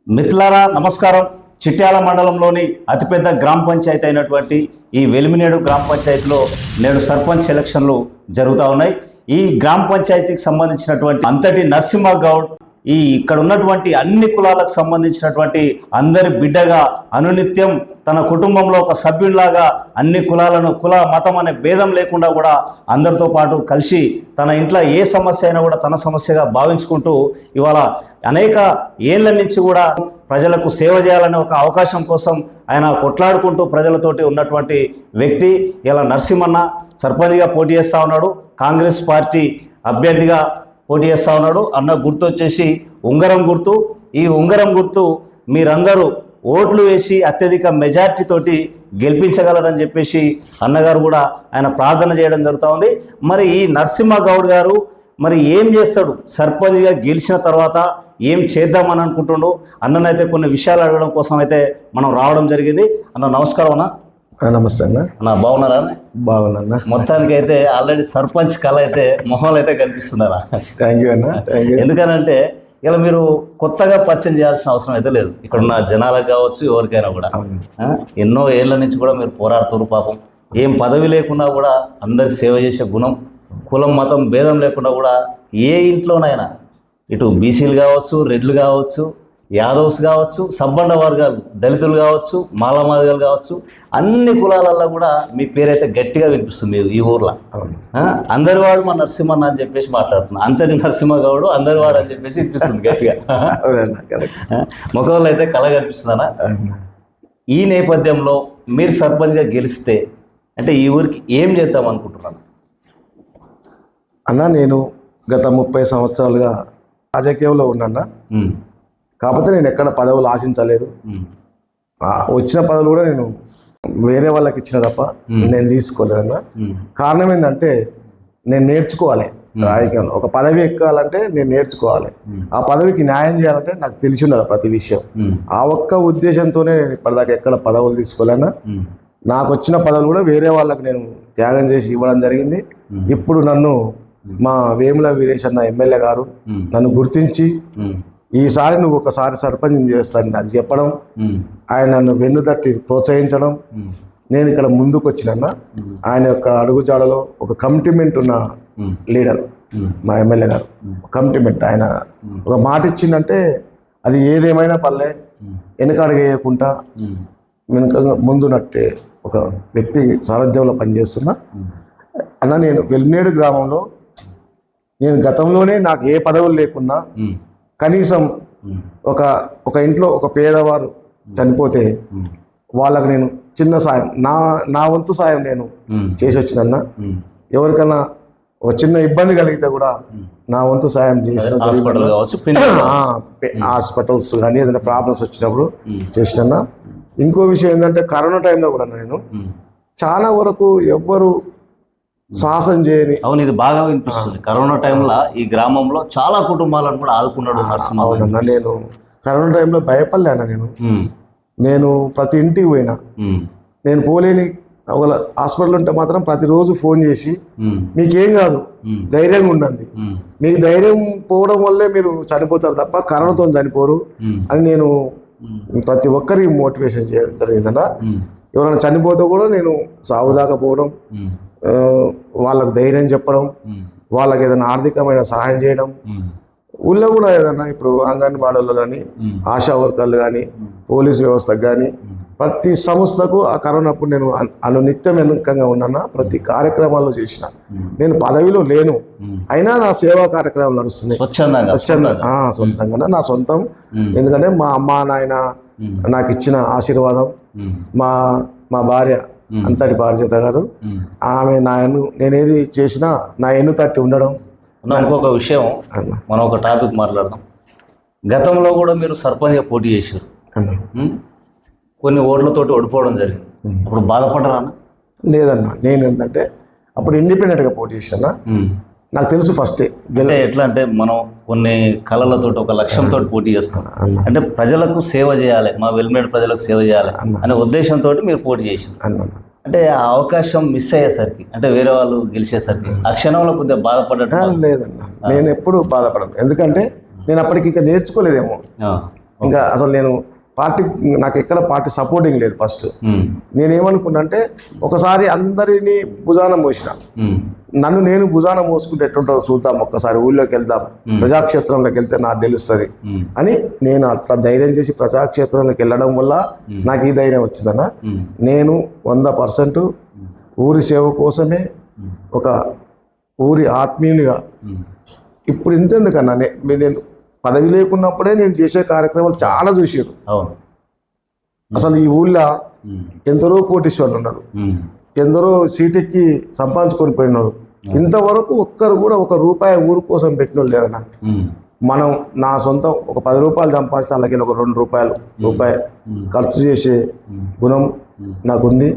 మిత్రులారా నమస్కారం. చిట్యాల మండలంలోని అతిపెద్ద గ్రామ పంచాయతీ అయినటువంటి ఈ వెలిమినేడు గ్రామ పంచాయతీలో నేడు సర్పంచ్ ఎలక్షన్లు జరుగుతూ ఉన్నాయి. ఈ గ్రామ పంచాయతీకి సంబంధించినటువంటి అంతటి నరసింహ గౌడ్ ఇక్కడ ఉన్నటువంటి అన్ని కులాలకు సంబంధించినటువంటి అందరి బిడ్డగా అనునిత్యం తన కుటుంబంలో ఒక సభ్యునిలాగా అన్ని కులాలను మతం అనే భేదం లేకుండా కూడా అందరితో పాటు కలిసి తన ఇంట్లో ఏ సమస్య అయినా కూడా తన సమస్యగా భావించుకుంటూ ఇవాళ అనేక ఏళ్ల నుంచి కూడా ప్రజలకు సేవ చేయాలనే ఒక అవకాశం కోసం ఆయన కొట్లాడుకుంటూ ప్రజలతోటి ఉన్నటువంటి వ్యక్తి. ఇలా నరసింహన్న సర్పంచ్గా పోటీ చేస్తూ ఉన్నాడు, కాంగ్రెస్ పార్టీ అభ్యర్థిగా పోటీ చేస్తూ ఉన్నాడు. అన్న గుర్తు వచ్చేసి ఉంగరం గుర్తు. ఈ ఉంగరం గుర్తు మీరందరూ ఓట్లు వేసి అత్యధిక మెజార్టీ తోటి గెలిపించగలరని చెప్పేసి అన్నగారు కూడా ఆయన ప్రార్థన చేయడం జరుగుతూ ఉంది. మరి ఈ నరసింహ గౌడ్ గారు మరి ఏం చేస్తాడు, సర్పంచ్గా గెలిచిన తర్వాత ఏం చేద్దామని అనుకుంటుండు అన్ననైతే కొన్ని విషయాలు అడగడం కోసం అయితే మనం రావడం జరిగింది. అన్న నమస్కారం. అన్న నమస్తే అన్న. అన్న బాగున్నారా? బాగున్నా. మొత్తానికి అయితే ఆల్రెడీ సర్పంచ్ కళ అయితే మొహాలు అయితే కనిపిస్తున్నారా? థ్యాంక్ యూ అన్న. ఎందుకనంటే ఇలా మీరు కొత్తగా పరిచయం చేయాల్సిన అవసరం అయితే లేదు. ఇక్కడ ఉన్న జనాలకు కావచ్చు, ఎవరికైనా కూడా ఎన్నో ఏళ్ల నుంచి కూడా మీరు పోరాడుతున్నారు. పాపం ఏం పదవి లేకున్నా కూడా అందరికి సేవ చేసే గుణం, కులం మతం భేదం లేకుండా కూడా ఏ ఇంట్లోనైనా ఇటు బీసీలు కావచ్చు, రెడ్లు కావచ్చు, యాదవ్స్ కావచ్చు, సబ్బండ వర్గాలు, దళితులు కావచ్చు, మాలమాదిగలు కావచ్చు, అన్ని కులాలలో కూడా మీ పేరైతే గట్టిగా వినిపిస్తుంది ఈ ఊర్లో. అందరివాడు మా నరసింహన్న అని చెప్పేసి మాట్లాడుతున్నా, అంతటి నరసింహ గౌడు అందరివాడు అని చెప్పేసి వినిపిస్తుంది గట్టిగా. ముఖంలో అయితే కళ కనిపిస్తుందనా? ఈ నేపథ్యంలో మీరు సర్పంచ్గా గెలిస్తే అంటే ఈ ఊరికి ఏం చేద్దాం అనుకుంటున్నాను? అన్న, నేను గత 30 సంవత్సరాలుగా రాజకీయంలో ఉన్నా. కాకపోతే నేను ఎక్కడ పదవులు ఆశించలేదు. వచ్చిన పదవులు కూడా నేను వేరే వాళ్ళకి ఇచ్చిన తప్ప నేను తీసుకోలేదన్న. కారణం ఏంటంటే నేను నేర్చుకోవాలి. రాజకీయంలో ఒక పదవి ఎక్కాలంటే నేను నేర్చుకోవాలి. ఆ పదవికి న్యాయం చేయాలంటే నాకు తెలిసి ఉండాలి ప్రతి విషయం. ఆ ఒక్క ఉద్దేశంతోనే నేను ఇప్పటిదాకా ఎక్కడ పదవులు తీసుకోలేనా. నాకు వచ్చిన పదవులు కూడా వేరే వాళ్ళకి నేను త్యాగం చేసి ఇవ్వడం జరిగింది. ఇప్పుడు నన్ను మా వేముల వీరేష్ అన్న ఎమ్మెల్యే గారు నన్ను గుర్తించి ఈసారి నువ్వు ఒకసారి సర్పంచ్ చేస్తాను నాకు చెప్పడం, ఆయన నన్ను వెన్నుదట్టి ప్రోత్సహించడం, నేను ఇక్కడ ముందుకు వచ్చినన్నా. ఆయన యొక్క అడుగుజాడలో ఒక కమిట్మెంట్ ఉన్న లీడర్ మా ఎమ్మెల్యే గారు. కమిట్మెంట్, ఆయన ఒక మాట ఇచ్చిందంటే అది ఏదేమైనా పర్లే వెనకడుగేయకుండా ముందు నట్టే ఒక వ్యక్తి సారథ్యంలో పనిచేస్తున్నా అన్న. నేను వెలిమినేడు గ్రామంలో నేను గతంలోనే నాకు ఏ పదవులు లేకున్నా కనీసం ఒక ఇంట్లో ఒక పేదవారు చనిపోతే వాళ్ళకు నేను చిన్న సాయం, నా వంతు సాయం నేను చేసి వచ్చినన్నా. ఎవరికన్నా ఒక చిన్న ఇబ్బంది కలిగితే కూడా నా వంతు సాయం చేసిన, హాస్పిటల్స్ కానీ ఏదైనా ప్రాబ్లమ్స్ వచ్చినప్పుడు చేసినన్నా. ఇంకో విషయం ఏంటంటే కరోనా టైంలో కూడా నేను చాలా వరకు ఎవ్వరు సాహసం చేయని. అవును, ఇది బాగా వినిపిస్తుంది. కరోనా టైంలో ఈ గ్రామంలో చాలా కుటుంబాలను కూడా ఆదుకున్నాడు నరసింహ. అవునన్నా, నేను కరోనా టైంలో భయపడలేనా. నేను ప్రతి ఇంటికి పోయినా. నేను పోలేని ఒక హాస్పిటల్ ఉంటే మాత్రం ప్రతిరోజు ఫోన్ చేసి మీకేం కాదు, ధైర్యంగా ఉండండి, మీకు ధైర్యం పోవడం వల్లే మీరు చనిపోతారు తప్ప కరోనాతో చనిపోరు అని నేను ప్రతి ఒక్కరికి మోటివేషన్ చేయడం జరిగిందన్న. ఎవరైనా చనిపోతే కూడా నేను సాగుదాకా పోవడం, వాళ్ళకు ధైర్యం చెప్పడం, వాళ్ళకి ఏదైనా ఆర్థికమైన సహాయం చేయడం. ఊళ్ళో కూడా ఏదన్నా ఇప్పుడు అంగన్వాడీ వాళ్ళు కానీ, ఆశా వర్కర్లు కానీ, పోలీస్ వ్యవస్థకు కానీ, ప్రతి సంస్థకు ఆ కరోనా అప్పుడు నేను అనునిత్యం వెనుకంగా ఉన్నాను. ప్రతి కార్యక్రమాల్లో చేసిన. నేను పదవిలో లేను, అయినా నా సేవా కార్యక్రమాలు నడుస్తున్నాయి సొంతంగా. నా సొంతం. ఎందుకంటే మా అమ్మ నాయన నాకు ఇచ్చిన ఆశీర్వాదం, మా భార్య అంతటి బాధ్యత గారు, ఆమె నేనేది చేసినా నా ఎన్ను తట్టి ఉండడం. ఇంకొక విషయం, మనం ఒక టాపిక్ మాట్లాడదాం. గతంలో కూడా మీరు సర్పంచ్గా పోటీ చేశారు, కొన్ని ఓట్లతోటి ఓడిపోవడం జరిగింది. అప్పుడు బాధపడరా? లేదన్నా, నేను ఏంటంటే అప్పుడు ఇండిపెండెంట్గా పోటీ చేసినా. నాకు తెలుసు ఫస్టే అంటే ఎట్లా అంటే మనం కొన్ని కళలతో ఒక లక్ష్యంతో పోటీ చేస్తాం. అంటే ప్రజలకు సేవ చేయాలి, మా వెలిమినేడు ప్రజలకు సేవ చేయాలి అనే ఉద్దేశంతో మీరు పోటీ చేశారు. అంటే ఆ అవకాశం మిస్ అయ్యేసరికి, అంటే వేరే వాళ్ళు గెలిచేసరికి ఆ క్షణంలో కొద్దిగా బాధపడటం? లేదన్నా, నేను ఎప్పుడు బాధపడను. ఎందుకంటే నేను అప్పటికి ఇంకా నేర్చుకోలేదేమో. ఇంకా అసలు నేను పార్టీ, నాకు ఎక్కడ పార్టీ సపోర్టింగ్ లేదు. ఫస్ట్ నేనేమనుకున్నా అంటే ఒకసారి అందరినీ భుజాన మోసిన, నన్ను నేను భుజాన మోసుకుంటే ఎట్లుంటుందో చూద్దాం, ఒక్కసారి ఊళ్ళోకి వెళ్దాం, ప్రజాక్షేత్రంలోకి వెళ్తే నాకు తెలుస్తుంది అని నేను అట్లా ధైర్యం చేసి ప్రజాక్షేత్రంలోకి వెళ్ళడం వల్ల నాకు ఈ ధైర్యం వచ్చిందన్న. నేను 100% ఊరి సేవ కోసమే, ఒక ఊరి ఆత్మీయునిగా. ఇప్పుడు ఇంతెందుకన్నా, నేను పదవి లేకున్నప్పుడే నేను చేసే కార్యక్రమాలు చాలా చూసారు. అసలు ఈ ఊళ్ళో ఎందరో కోటీశ్వర్లు ఉన్నారు, ఎందరో సీటెక్కి సంపాదించుకొని పోయినారు. ఇంతవరకు ఒక్కరు కూడా ఒక రూపాయి ఊరు కోసం పెట్టిన వాళ్ళు లేరన్నా. మనం నా సొంతం ఒక 10 రూపాయలు సంపాదిస్తే అలాగే ఒక 2 రూపాయి ఖర్చు చేసే గుణం నాకుంది.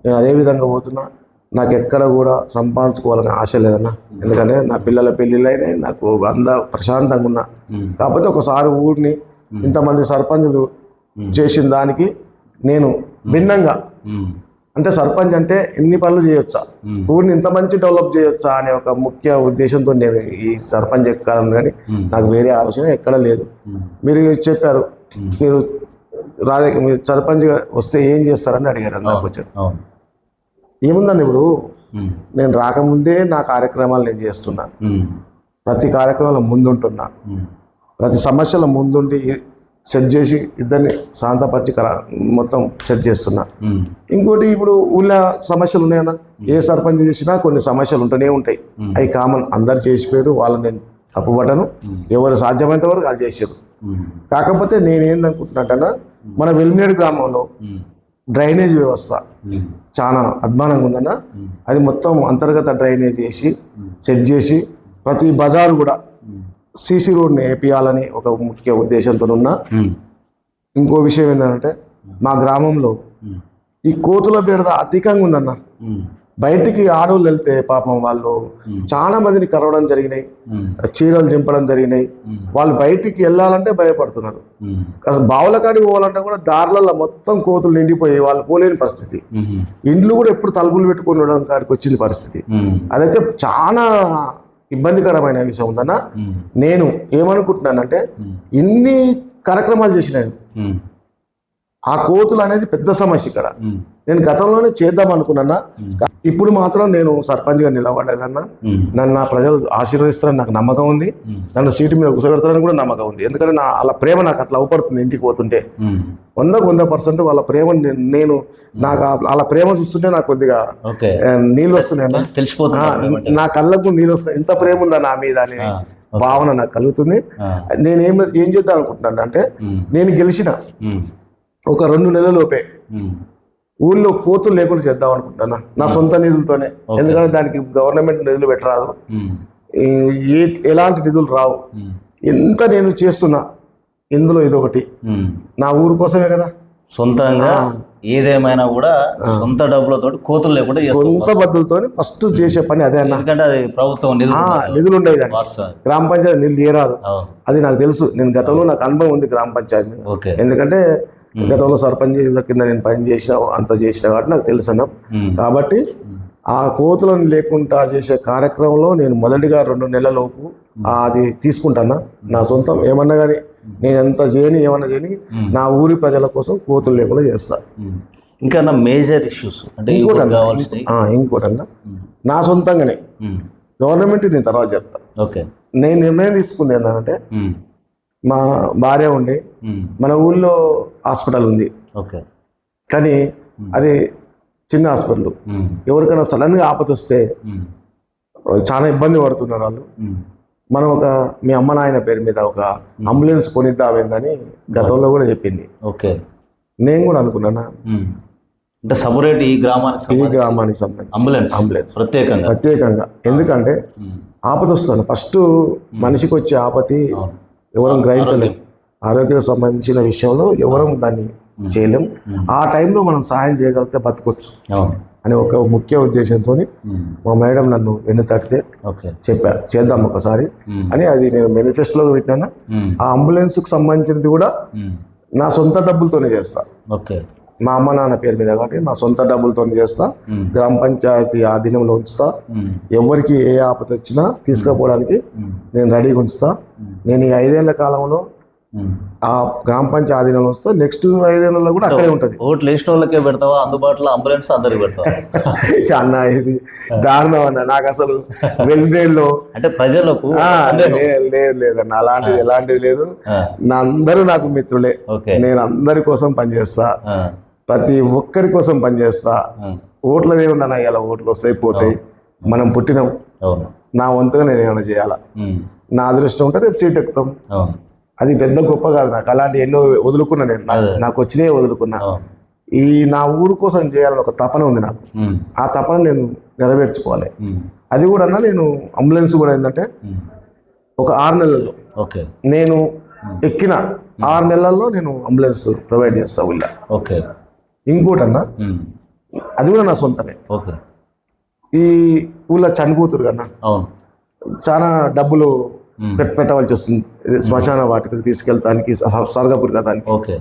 నేను అదే విధంగా పోతున్నా. నాకు ఎక్కడ కూడా సంపాదించుకోవాలనే ఆశ లేదన్నా. ఎందుకంటే నా పిల్లల పెళ్ళిళ్ళైనా నాకు ప్రశాంతంగా ఉన్నా. కాకపోతే ఒకసారి ఊరిని ఇంతమంది సర్పంచులు చేసిన దానికి నేను భిన్నంగా, అంటే సర్పంచ్ అంటే ఎన్ని పనులు చేయొచ్చా, ఊరిని ఇంత మంచి డెవలప్ చేయొచ్చా అనే ఒక ముఖ్య ఉద్దేశంతో నేను ఈ సర్పంచ్ ఎక్కాలని, కానీ నాకు వేరే ఆలోచన ఎక్కడ లేదు. మీరు చెప్పారు, మీరు మీరు సర్పంచ్గా వస్తే ఏం చేస్తారని అడిగారు. అందుకు వచ్చారు. ఏముందండి, ఇప్పుడు నేను రాకముందే నా కార్యక్రమాలు నేను చేస్తున్నా, ప్రతి కార్యక్రమంలో ముందుంటున్నా, ప్రతి సమస్యల ముందుండి సెట్ చేసి ఇద్దరిని శాంతపరిచి మొత్తం సెట్ చేస్తున్నా. ఇంకోటి, ఇప్పుడు ఊళ్ళో సమస్యలు ఉన్నాయన్నా, ఏ సర్పంచ్ చేసినా కొన్ని సమస్యలు ఉంటూనే ఉంటాయి. అవి కామన్, అందరు చేసిపోయారు, వాళ్ళని నేను తప్పుపట్టను. ఎవరు సాధ్యమైనంత వరకు వాళ్ళు చేసారు. కాకపోతే నేనేందనుకుంటున్నట్టన్నా, మన వెల్మినేడు గ్రామంలో డ్రైనేజ్ వ్యవస్థ చాలా అధ్వానంగా ఉందన్న. అది మొత్తం అంతర్గత డ్రైనేజ్ చేసి సెట్ చేసి ప్రతి బజారు కూడా సీసీ రోడ్ని వేపియాలని ఒక ముఖ్య ఉద్దేశంతో ఉన్నా. ఇంకో విషయం ఏంటంటే, మా గ్రామంలో ఈ కోతుల బెడద అధికంగా ఉందన్న. బయటికి ఆడవాళ్ళు వెళ్తే పాపం వాళ్ళు చాలా మందిని కరవడం జరిగినాయి, చీరలు చింపడం జరిగినాయి. వాళ్ళు బయటికి వెళ్ళాలంటే భయపడుతున్నారు. అసలు బావుల కాడికి పోవాలంటే కూడా దారులలో మొత్తం కోతులు నిండిపోయి వాళ్ళు పోలేని పరిస్థితి. ఇండ్లు కూడా ఎప్పుడు తలుపులు పెట్టుకుని ఉండడం కాడికి వచ్చింది పరిస్థితి. అదైతే చాలా ఇబ్బందికరమైన విషయం ఉందన్న. నేను ఏమనుకుంటున్నానంటే, ఇన్ని కార్యక్రమాలు చేసినాను, ఆ కోతులు అనేది పెద్ద సమస్య ఇక్కడ. నేను గతంలోనే చేద్దాం అనుకున్నా. ఇప్పుడు మాత్రం నేను సర్పంచ్గా నిలబడ్డా కన్నా నన్ను నా ప్రజలు ఆశీర్వదిస్తారని నాకు నమ్మకం ఉంది. నన్ను సీటు మీద కూర్చోబెడతారని కూడా నమ్మకం ఉంది. ఎందుకంటే వాళ్ళ ప్రేమ నాకు అట్లా అవుపడుతుంది. ఇంటికి పోతుంటే 100% వాళ్ళ ప్రేమ నేను నాకు వాళ్ళ ప్రేమ చూస్తుంటే నాకు కొద్దిగా నీళ్ళు వస్తున్నాయి, తెలిసిపోతుంది. నా కళ్ళకు నీళ్ళు వస్తాయి. ఇంత ప్రేమ ఉందా నా మీద అనే భావన నాకు కలుగుతుంది. నేను ఏం చేద్దాం అనుకుంటున్నాను అంటే, నేను గెలిచిన ఒక 2 నెలలలోపే ఊళ్ళో కోతులు లేకుండా చేద్దాం అనుకుంటున్నా, నా సొంత నిధులతోనే. ఎందుకంటే దానికి గవర్నమెంట్ నిధులు పెట్టరాదు, ఎలాంటి నిధులు రావు. ఎంత నేను చేస్తున్నా ఇందులో ఇదొకటి నా ఊరు కోసమే కదా. సొంతంగా ఏదేమైనా కూడా సొంత డబ్బులతో కోతులు లేకుండా సొంత బద్దులతో ఫస్ట్ చేసే పని అదే అన్న. ఎందుకంటే అది ప్రభుత్వం నిధులు ఉండేది, గ్రామ పంచాయతీ నిధులు తీయరాదు. అది నాకు తెలుసు. నేను గతంలో నాకు అనుభవం ఉంది గ్రామ పంచాయతీ. ఎందుకంటే గతంలో సర్పంచ్ కింద నేను పని చేసిన, అంత చేసిన కాబట్టి నాకు తెలుసు అన్న. కాబట్టి ఆ కోతులను లేకుండా చేసే కార్యక్రమంలో నేను మొదటిగా 2 నెలలలోపు అది తీసుకుంటాను. నా సొంతం ఏమన్నా కానీ నేను ఎంత చేయని ఏమన్నా చేయని నా ఊరి ప్రజల కోసం కోతులు లేకుండా చేస్తా. ఇంకా మేజర్ ఇష్యూస్ అంటే ఇంకోటన్నా, నా సొంతంగానే గవర్నమెంట్ నేను తర్వాత చెప్తా. నేను నిర్ణయం తీసుకుంది ఏంటంటే, మా భార్య ఉండి మన ఊళ్ళో హాస్పిటల్ ఉంది, కానీ అది చిన్న హాస్పిటల్. ఎవరికైనా సడన్గా ఆపద వస్తే చాలా ఇబ్బంది పడుతున్నారు వాళ్ళు. మనం మీ అమ్మ నాయన పేరు మీద ఒక అంబులెన్స్ కొనిద్దామేందని గతంలో కూడా చెప్పింది. నేను కూడా అనుకున్నానా, అంటే సపరేట్ ఈ గ్రామానికి సంబంధించి అంబులెన్స్ ప్రత్యేకంగా. ఎందుకంటే ఆపద వస్తాను, ఫస్ట్ మనిషికి వచ్చే ఆపతి ఎవరం గ్రహించలేం. ఆరోగ్యానికి సంబంధించిన విషయంలో ఎవరం దాన్ని చేయలేం. ఆ టైంలో మనం సహాయం చేయగలిగితే బతకొచ్చు అనే ఒక ముఖ్య ఉద్దేశంతో మా మేడం నన్ను వెన్నుతట్టితే చెప్పారు, చేద్దాం ఒకసారి అని. అది నేను మేనిఫెస్టోలో పెట్టినా. ఆ అంబులెన్స్కి సంబంధించినది కూడా నా సొంత డబ్బులతోనే చేస్తా. మా అమ్మ నాన్న పేరు మీద కాబట్టి నా సొంత డబ్బులతో చేస్తా. గ్రామ పంచాయతీ ఆధీనంలో ఉంచుతా. ఎవరికి ఏ ఆపద వచ్చినా తీసుకుపోవడానికి నేను రెడీగా ఉంచుతా. నేను ఈ 5 ఏళ్ల కాలంలో ఆ గ్రామ పంచాయతీ ఆధీనంలో వస్తే నెక్స్ట్ 5 ఏళ్ళలో కూడా అక్కడే ఉంటుంది. ఓట్లు వేసిన వాళ్ళకే పెడతావా, అందుబాటులో అంబులెన్స్ అందరికి పెడతావా? అన్న ఇది దారుణం అన్న. నాకు అసలు వెల్బేడ్లో అంటే ప్రజలకు లేదన్న, అలాంటిది ఎలాంటిది లేదు. నా అందరూ నాకు మిత్రులే. నేను అందరి కోసం పనిచేస్తా, ప్రతి ఒక్కరి కోసం పనిచేస్తా. ఓట్లది ఏముందన్న, ఇలా ఓట్లు వస్తాయి పోతాయి, మనం పుట్టినాం, నా వంతుగా నేను ఏమైనా చేయాలా, నా అదృష్టం ఉంటే రేపు సీట్ ఎక్కుతాం. అది పెద్ద గొప్ప కాదు నాకు. అలాంటి ఎన్నో వదులుకున్నా నేను, నాకు వచ్చినాయే వదులుకున్నా. ఈ నా ఊరు కోసం చేయాలని ఒక తపన ఉంది నాకు. ఆ తపన నేను నెరవేర్చుకోవాలి. అది కూడా అన్న, నేను అంబులెన్స్ కూడా ఏంటంటే ఒక 6 నెలల్లో నేను ఎక్కిన 6 నెలల్లో నేను అంబులెన్స్ ప్రొవైడ్ చేస్తా ఊళ్ళో. ఇంకోటి అన్న, అది కూడా నా సొంతమే. ఈ ఊళ్ళో చనిపోతురు కన్నా చాలా డబ్బులు పెట్టవలసి వస్తుంది శ్మశాన వాటికి తీసుకెళ్తానికి, స్వర్గపురి రథానికి.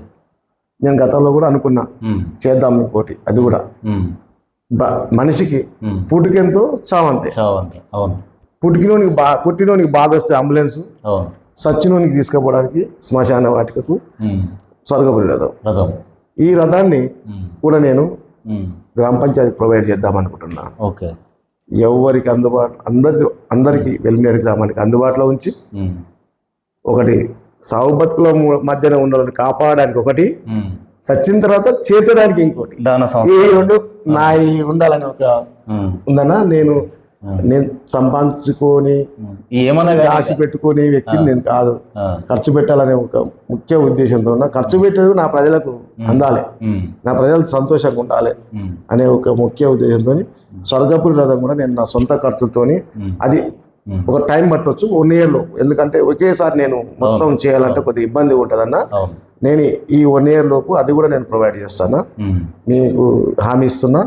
నేను గతంలో కూడా అనుకున్నా చేద్దాం ఇంకోటి. అది కూడా మనిషికి పుట్టుకెంతో చావంతే. పుట్టినోనికి బాధ వస్తే అంబులెన్స్, సచ్చినోనికి తీసుకుపోవడానికి శ్మశాన వాటికకు స్వర్గపురి రథం. ఈ రథాన్ని కూడా నేను గ్రామ పంచాయతీ ప్రొవైడ్ చేద్దాం అనుకుంటున్నా. ఎవరికి అందరికి వెల్మినేడు గ్రామానికి అందుబాటులో ఉంచి, ఒకటి సాగు బతుకుల మధ్యన ఉండాలని కాపాడడానికి ఒకటి, చచ్చిన తర్వాత చేర్చడానికి ఇంకోటి, ఈ 2 నా ఉండాలని ఒక ఉందన్నా. నేను సంపాదించుకొని ఆశ పెట్టుకునే వ్యక్తిని నేను కాదు. ఖర్చు పెట్టాలనే ఒక ముఖ్య ఉద్దేశంతో ఉన్నా. ఖర్చు పెట్టేది నా ప్రజలకు అందాలి, నా ప్రజలు సంతోషంగా ఉండాలి అనే ఒక ముఖ్య ఉద్దేశంతో స్వర్గపురి రథం కూడా నేను నా సొంత ఖర్చులతోని, అది ఒక టైం పట్టవచ్చు 1 year లోపు. ఎందుకంటే ఒకేసారి నేను మొత్తం చేయాలంటే కొద్దిగా ఇబ్బంది ఉంటుందన్న. నేను ఈ 1 year లోపు అది కూడా నేను ప్రొవైడ్ చేస్తాను, మీకు హామీ ఇస్తున్నా.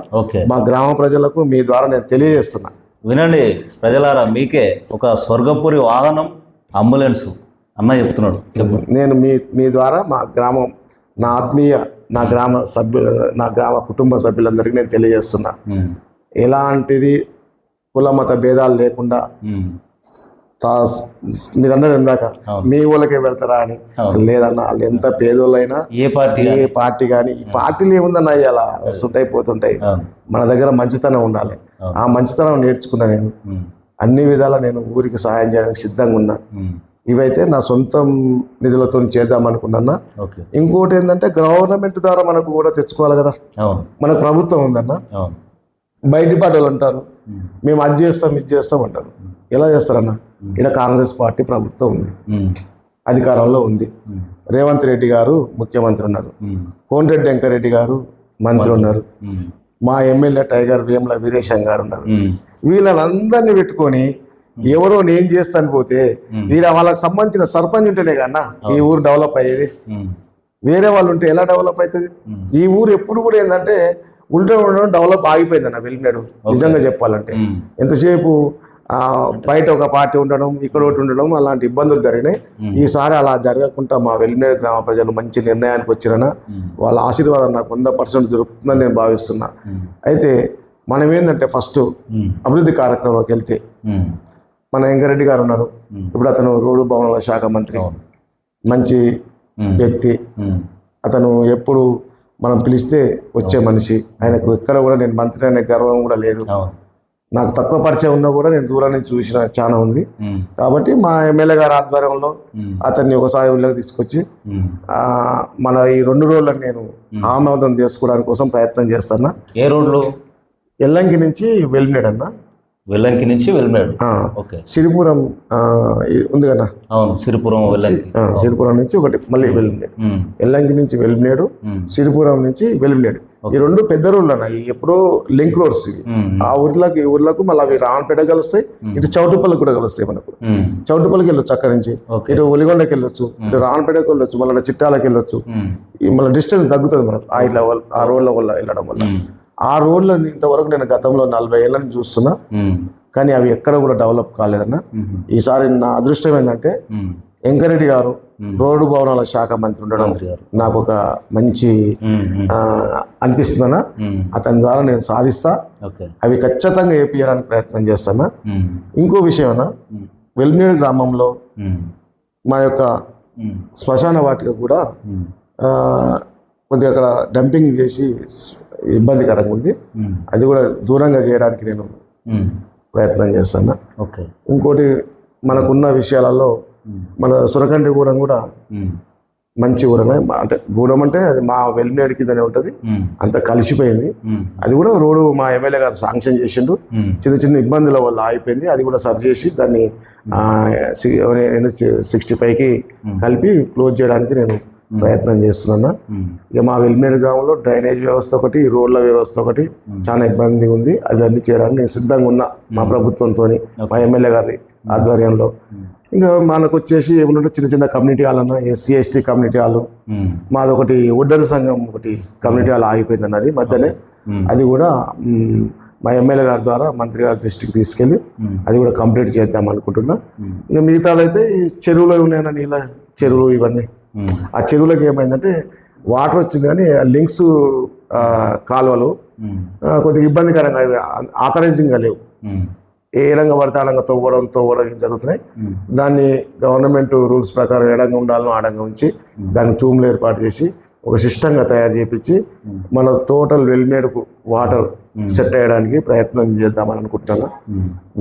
మా గ్రామ ప్రజలకు మీ ద్వారా నేను తెలియజేస్తున్నా. వినండి ప్రజలారా, మీకే ఒక స్వర్గపురి వాహనం అంబులెన్స్ అన్న చెప్తున్నాడు. నేను మీ ద్వారా మా గ్రామం, నా ఆత్మీయ, నా గ్రామ కుటుంబ సభ్యులందరికీ నేను తెలియజేస్తున్నా. ఎలాంటిది కుల మత భేదాలు లేకుండా, మీరన్నారు ఇందాక మీ ఊళ్ళకే వెళ్తారా అని, లేదన్న వాళ్ళు ఎంత పేదోళ్ళైనా ఏ పార్టీ కానీ, ఈ పార్టీలు ఏముందన్న ఇలా వస్తుంటాయి పోతుంటాయి. మన దగ్గర మంచితనం ఉండాలి. ఆ మంచితనం నేర్చుకున్నా నేను. అన్ని విధాలా నేను ఊరికి సహాయం చేయడానికి సిద్ధంగా ఉన్నా. ఇవైతే నా సొంత నిధులతో చేద్దాం అనుకున్నా. ఇంకోటి ఏంటంటే గవర్నమెంట్ ద్వారా మనకు కూడా తెచ్చుకోవాలి కదా. మనకు ప్రభుత్వం ఉందన్న. బయటి పార్టీ వాళ్ళు అంటారు మేము అది చేస్తాం ఇది చేస్తాం అంటారు. ఎలా చేస్తారన్న? ఇక్కడ కాంగ్రెస్ పార్టీ ప్రభుత్వం ఉంది, అధికారంలో ఉంది. రేవంత్ రెడ్డి గారు ముఖ్యమంత్రి ఉన్నారు, కోమటిరెడ్డి వెంకరెడ్డి గారు మంత్రి ఉన్నారు, మా ఎమ్మెల్యే టైగర్ వేముల వీరేశం గారు ఉన్నారు. వీళ్ళందరినీ పెట్టుకొని ఎవరో నేను చేస్తాను పోతే వీళ్ళ వాళ్ళకి సంబంధించిన సర్పంచ్ ఉంటేనే కన్నా ఈ ఊరు డెవలప్ అయ్యేది. వేరే వాళ్ళు ఉంటే ఎలా డెవలప్ అవుతుంది? ఈ ఊరు ఎప్పుడు కూడా ఏంటంటే ఉండడం డెవలప్ ఆగిపోయింది అన్న వెల్మినేడు. నిజంగా చెప్పాలంటే ఎంతసేపు బయట ఒక పార్టీ ఉండడం, ఇక్కడ ఒకటి ఉండడం, అలాంటి ఇబ్బందులు జరిగినాయి. ఈసారి అలా జరగకుండా మా వెల్మినేడు గ్రామ ప్రజలు మంచి నిర్ణయానికి వచ్చిరన్న. వాళ్ళ ఆశీర్వాదం నాకు 100% దొరుకుతుందని నేను భావిస్తున్నా. అయితే మనం ఏంటంటే ఫస్ట్ అభివృద్ధి కార్యక్రమంలోకి వెళ్తే, మన వెంకరెడ్డి గారు ఉన్నారు, ఇప్పుడు అతను రోడ్డు భవనాల శాఖ మంత్రి, మంచి వ్యక్తి. అతను ఎప్పుడు మనం పిలిస్తే వచ్చే మనిషి. ఆయనకు ఎక్కడ కూడా నేను మంత్రి అనే గర్వం కూడా లేదు. నాకు తక్కువ పరిచయం ఉన్నా కూడా నేను దూరం నుంచి చూసిన చాలా ఉంది. కాబట్టి మా ఎమ్మెల్యే గారి ఆధ్వర్యంలో అతన్ని ఒకసారి ఊళ్ళకి తీసుకొచ్చి మన ఈ 2 రోజులను నేను ఆమోదం చేసుకోవడానికి కోసం ప్రయత్నం చేస్తున్నా. ఏ రోడ్లు? ఎల్లంకి నుంచి వెల్మినేడు అన్న. వెల్లంకి నుంచి వెల్మినేడు. సిరిపురం ఉంది కదా. అవును, సిరిపురం సిరిపురం నుంచి ఒకటి మళ్ళీ వెల్మినేడు. ఎల్లంకి నుంచి వెల్మినేడు, సిరిపురం నుంచి వెల్మినేడు. ఈ 2 పెద్ద రోడ్లు అన్న. ఎప్పుడో లింక్ రోడ్స్ ఇవి. ఆ ఊర్లకు మళ్ళీ అవి రావణపేట కలుస్తాయి, ఇటు చౌటుపల్లికి కూడా కలుస్తాయి. మనకు చౌటుపల్లికి వెళ్ళొచ్చు, అక్కడి నుంచి ఇటు ఒలిగొండకి వెళ్ళొచ్చు, ఇటు రావణపేటకి వెళ్ళొచ్చు, మళ్ళీ చిట్టాలకి వెళ్ళొచ్చు. మళ్ళీ డిస్టెన్స్ తగ్గుతుంది మనకు ఆ రోడ్ల వల్ల వెళ్ళడం వల్ల. ఆ రోడ్లని ఇంతవరకు నేను గతంలో 40 ఏళ్ళ నుంచి చూస్తున్నా, కానీ అవి ఎక్కడ కూడా డెవలప్ కాలేదన్న. ఈసారి నా అదృష్టం ఏంటంటే వెంకరెడ్డి గారు రోడ్డు భవనాల శాఖ మంత్రి ఉండడం నాకు ఒక మంచి అనిపిస్తుందన్న. అతని ద్వారా నేను సాధిస్తా, అవి ఖచ్చితంగా ఏపీయడానికి ప్రయత్నం చేస్తానా. ఇంకో విషయం అన్న, వెల్మినేడు గ్రామంలో మా యొక్క శ్మశాన వాటిక కూడా కొద్దిగా అక్కడ డంపింగ్ చేసి ఇబ్బందికరంగా ఉంది. అది కూడా దూరంగా చేయడానికి నేను ప్రయత్నం చేస్తున్నా. ఇంకోటి మనకున్న విషయాలలో మన సురకంటిగూడెం కూడా మంచి ఊరమే. అంటే గూడెం అంటే అది మా వెల్మినేడు కిందనే ఉంటుంది, అంత కలిసిపోయింది. అది కూడా రోడ్డు మా ఎమ్మెల్యే గారు శాంక్షన్ చేసిండు. చిన్న చిన్న ఇబ్బందుల వల్ల ఆగిపోయింది. అది కూడా సరి చేసి దాన్ని 65కి కలిపి క్లోజ్ చేయడానికి నేను ప్రయత్నం చేస్తున్నా. ఇక మా వెల్మినేడు గ్రామంలో డ్రైనేజ్ వ్యవస్థ ఒకటి, రోడ్ల వ్యవస్థ ఒకటి చాలా ఇబ్బంది ఉంది. అవన్నీ చేయడానికి నేను సిద్ధంగా ఉన్నా మా ప్రభుత్వంతో, మా ఎమ్మెల్యే గారి ఆధ్వర్యంలో. ఇంకా మనకు వచ్చేసి ఏమన్నా చిన్న చిన్న కమ్యూనిటీ హాల్ అన్న, ఎస్సీ ఎస్టీ కమ్యూనిటీ హాల్, మాదొకటి ఒడ్డరి సంఘం ఒకటి కమ్యూనిటీ హాల్ ఆగిపోయింది అన్నది మధ్యనే. అది కూడా మా ఎమ్మెల్యే గారి ద్వారా మంత్రి గారి దృష్టికి తీసుకెళ్ళి అది కూడా కంప్లీట్ చేద్దాం అనుకుంటున్నా. ఇక మిగతాదైతే ఈ చెరువులో ఉన్నాయన్న నీళ్ళ చెరువులు ఇవన్నీ, ఆ చెరువులకు ఏమైందంటే వాటర్ వచ్చింది కానీ లింక్స్ కాలువలు కొద్దిగా ఇబ్బందికరంగా ఆథరైజింగ్గా లేవు. ఏ విధంగా పడితే ఆడంగా తవ్వడం జరుగుతున్నాయి. దాన్ని గవర్నమెంట్ రూల్స్ ప్రకారం ఏడంగా ఉండాలని ఆడంగా ఉంచి దానికి తూములు ఏర్పాటు చేసి ఒక సిస్టంగా తయారు చేయించి మన టోటల్ వెల్మేడుకు వాటర్ సెట్ అయ్యడానికి ప్రయత్నం చేద్దామని అనుకుంటున్నాను.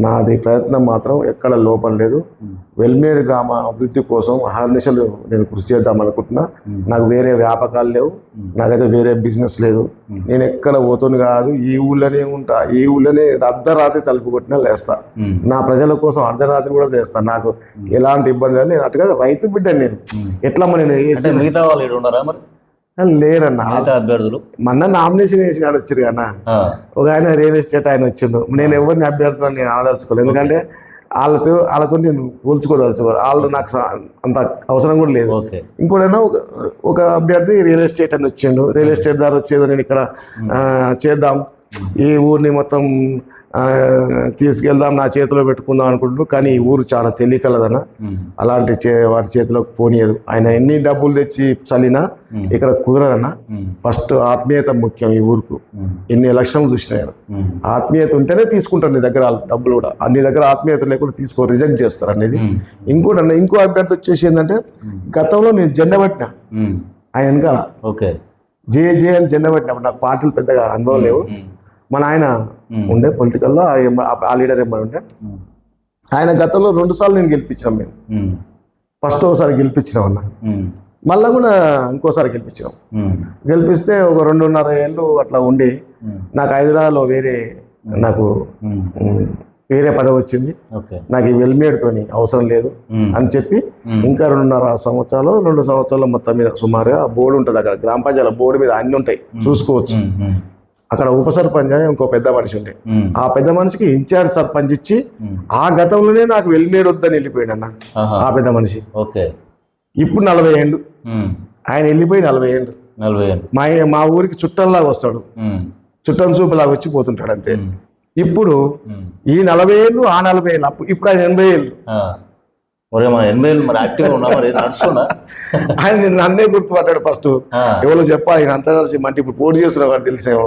నాది ప్రయత్నం మాత్రం ఎక్కడ లోపం లేదు. వెల్మేడు గ్రామ అభివృద్ధి కోసం అహర్నిశలు నేను కృషి చేద్దాం అనుకుంటున్నా. నాకు వేరే వ్యాపకాలు లేవు, నాకైతే వేరే బిజినెస్ లేదు. నేను ఎక్కడ పోతుంది కాదు, ఈ ఊళ్ళోనే ఉంటా. ఈ ఊళ్ళోనే అర్ధరాత్రి తలుపు కొట్టినా లేస్తా. నా ప్రజల కోసం అర్ధరాత్రి కూడా లేస్తాను. నాకు ఎలాంటి ఇబ్బంది లేదు. నేను అట్టుగా రైతు బిడ్డని. నేను ఎట్లా నేను మిగతా వాళ్ళు ఉన్నారా మరి? లేరన్నా. అభ్యర్థులు మొన్న నామినేషన్ వేసినాడు వచ్చారు కన్నా, ఒక ఆయన రియల్ ఎస్టేట్ ఆయన వచ్చిండు. నేను ఎవరిని అభ్యర్థులను నేను అనదలుచుకోలేదు, ఎందుకంటే వాళ్ళతో నేను పోల్చుకోదలుచుకోరు. వాళ్ళు నాకు అంత అవసరం కూడా లేదు. ఇంకోటైనా ఒక అభ్యర్థి రియల్ ఎస్టేట్ అని వచ్చిండు. రియల్ ఎస్టేట్ ద్వారా వచ్చేదో నేను ఇక్కడ చేద్దాం, ఈ ఊరిని మొత్తం తీసుకెళ్దాం, నా చేతిలో పెట్టుకుందాం అనుకుంటున్నాడు. కానీ ఈ ఊరు చాలా తెలియకలదన్న, అలాంటి వారి చేతిలోకి పోనీయదు. ఆయన ఎన్ని డబ్బులు తెచ్చి చల్లినా ఇక్కడ కుదరదన్న. ఫస్ట్ ఆత్మీయత ముఖ్యం ఈ ఊరుకు. ఎన్ని ఎలక్షన్లు చూసినాను, ఆత్మీయత ఉంటేనే తీసుకుంటారు నీ దగ్గర డబ్బులు కూడా. నీ దగ్గర ఆత్మీయత లేకుండా రిజెక్ట్ చేస్తారు అనేది. ఇంకోటి ఇంకో అభ్యర్థి వచ్చేసి ఏంటంటే, గతంలో నేను జెండా పట్టిన ఆయన వెనకాల జే అని జెండా పట్టినప్పుడు నాకు పార్టీలు పెద్దగా అనుభవం లేవు. మన ఆయన ఉండే పొలిటికల్లో ఆ లీడర్ ఏమని ఉండే, ఆయన గతంలో 2 సార్లు నేను గెలిపించినాం. మేము ఫస్ట్ ఒకసారి గెలిపించినాం అన్న, మళ్ళీ కూడా ఇంకోసారి గెలిపించినాం. గెలిపిస్తే ఒక 2.5 ఏళ్ళు అట్లా ఉండి నాకు హైదరాబాద్లో నాకు వేరే పదవి వచ్చింది. నాకు ఈ వెల్మేడుతోని అవసరం లేదు అని చెప్పి ఇంకా 2.5 సంవత్సరాలు 2 సంవత్సరాలు మొత్తం మీద సుమారుగా బోర్డు ఉంటుంది అక్కడ, గ్రామ పంచాయతీ బోర్డు మీద అన్ని ఉంటాయి చూసుకోవచ్చు. అక్కడ ఉప సర్పంచ్ అని ఇంకో పెద్ద మనిషి ఉండే, ఆ పెద్ద మనిషికి ఇన్ఛార్జ్ సర్పంచ్ ఇచ్చి ఆ గతంలోనే నాకు వెల్మేడు వద్దని వెళ్ళిపోయాడు అన్న ఆ పెద్ద మనిషి. ఇప్పుడు 40 ఏళ్ళు ఆయన వెళ్ళిపోయి 40 ఏళ్ళు మా ఊరికి చుట్టంలాగా వస్తాడు, చుట్టం చూపులాగా వచ్చి పోతుంటాడు అంతే. ఇప్పుడు ఈ 40 ఏళ్ళు ఆ 40 ఏళ్ళు, ఇప్పుడు ఆయన 80 ఏళ్ళు. ఆయన నన్నే గుర్తుపట్టాడు ఫస్ట్. ఎవరో చెప్పాలి ఆయన అంతా కలిసి మంటే ఇప్పుడు పోటీ చేస్తున్నా వాడు తెలిసేమో.